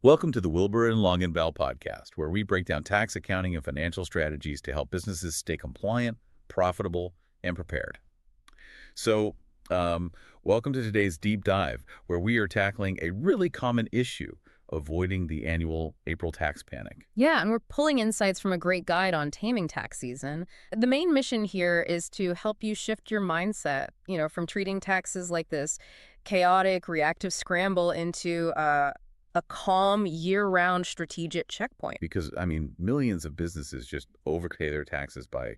Welcome to the Wilber and Longenbaugh podcast, where we break down tax, accounting, and financial strategies to help businesses stay compliant, profitable, and prepared. So, welcome to today's deep dive, where we are tackling a really common issue, avoiding the annual April tax panic. Yeah, and we're pulling insights from a great guide on taming tax season. The main mission here is to help you shift your mindset, from treating taxes like this chaotic, reactive scramble into a calm, year-round strategic checkpoint. Because, millions of businesses just overpay their taxes by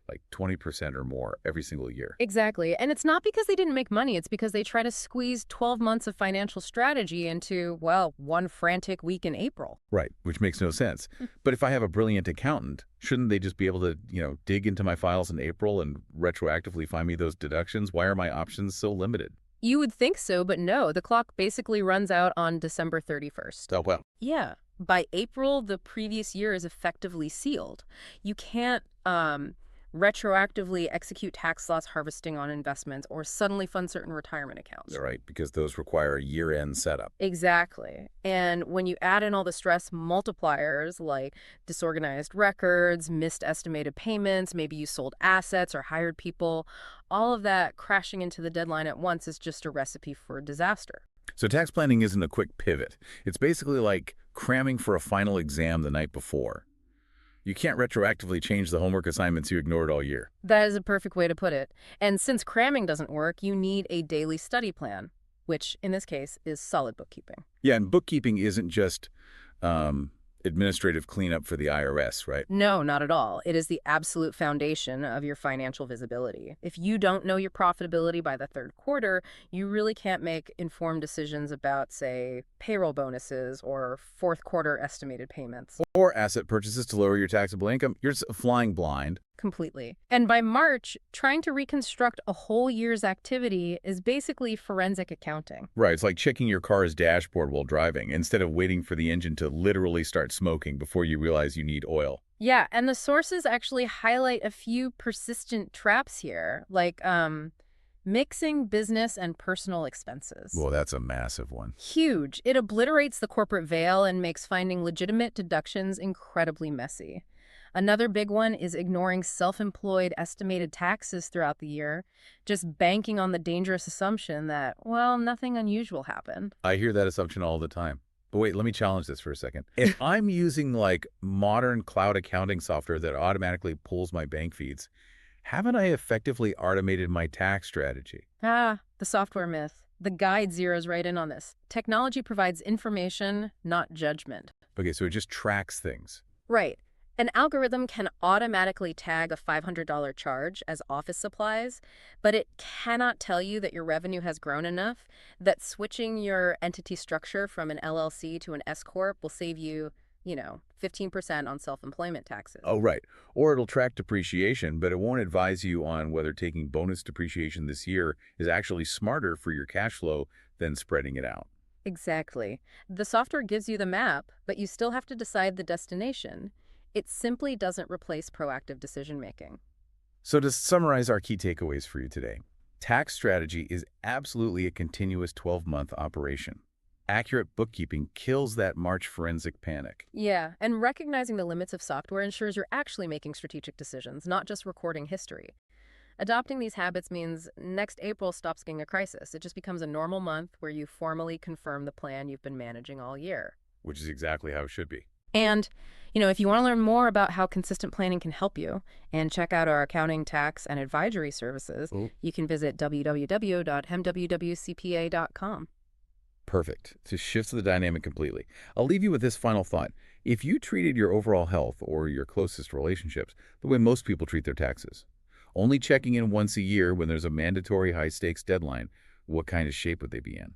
like 20% or more every single year. Exactly. And it's not because they didn't make money. It's because they try to squeeze 12 months of financial strategy into, well, one frantic week in April. Right, which makes no sense. But if I have a brilliant accountant, shouldn't they just be able to, dig into my files in April and retroactively find me those deductions? Why are my options so limited? You would think so, but no. The clock basically runs out on December 31st. Oh, well. Yeah. By April, the previous year is effectively sealed. You can't retroactively execute tax loss harvesting on investments or suddenly fund certain retirement accounts. Right, because those require a year-end setup. Exactly. And when you add in all the stress multipliers like disorganized records, missed estimated payments, maybe you sold assets or hired people, all of that crashing into the deadline at once is just a recipe for disaster. So tax planning isn't a quick pivot. It's basically like cramming for a final exam the night before. You can't retroactively change the homework assignments you ignored all year. That is a perfect way to put it. And since cramming doesn't work, you need a daily study plan, which in this case is solid bookkeeping. Yeah, and bookkeeping isn't just administrative cleanup for the IRS, right? No, not at all. It is the absolute foundation of your financial visibility. If you don't know your profitability by the third quarter, you really can't make informed decisions about, say, payroll bonuses or fourth quarter estimated payments. Or asset purchases to lower your taxable income. You're just flying blind. Completely. And by March, trying to reconstruct a whole year's activity is basically forensic accounting. Right, it's like checking your car's dashboard while driving, instead of waiting for the engine to literally start smoking before you realize you need oil. Yeah, and the sources actually highlight a few persistent traps here, like mixing business and personal expenses. Well, that's a massive one. Huge. It obliterates the corporate veil and makes finding legitimate deductions incredibly messy. Another big one is ignoring self-employed estimated taxes throughout the year, just banking on the dangerous assumption that, well, nothing unusual happened. I hear that assumption all the time. But wait, let me challenge this for a second. If I'm using like modern cloud accounting software that automatically pulls my bank feeds, haven't I effectively automated my tax strategy? The software myth. The guide zeroes right in on this. Technology provides information, not judgment. Okay, so it just tracks things. Right. An algorithm can automatically tag a $500 charge as office supplies, but it cannot tell you that your revenue has grown enough that switching your entity structure from an LLC to an S-Corp will save you, 15% on self-employment taxes. Oh, right. Or it'll track depreciation, but it won't advise you on whether taking bonus depreciation this year is actually smarter for your cash flow than spreading it out. Exactly. The software gives you the map, but you still have to decide the destination. It simply doesn't replace proactive decision-making. So to summarize our key takeaways for you today, tax strategy is absolutely a continuous 12-month operation. Accurate bookkeeping kills that March forensic panic. Yeah, and recognizing the limits of software ensures you're actually making strategic decisions, not just recording history. Adopting these habits means next April stops being a crisis. It just becomes a normal month where you formally confirm the plan you've been managing all year. Which is exactly how it should be. And, if you want to learn more about how consistent planning can help you and check out our accounting, tax, and advisory services, you can visit www.mwwcpa.com. Perfect. To shift the dynamic completely. I'll leave you with this final thought. If you treated your overall health or your closest relationships the way most people treat their taxes, only checking in once a year when there's a mandatory high-stakes deadline, what kind of shape would they be in?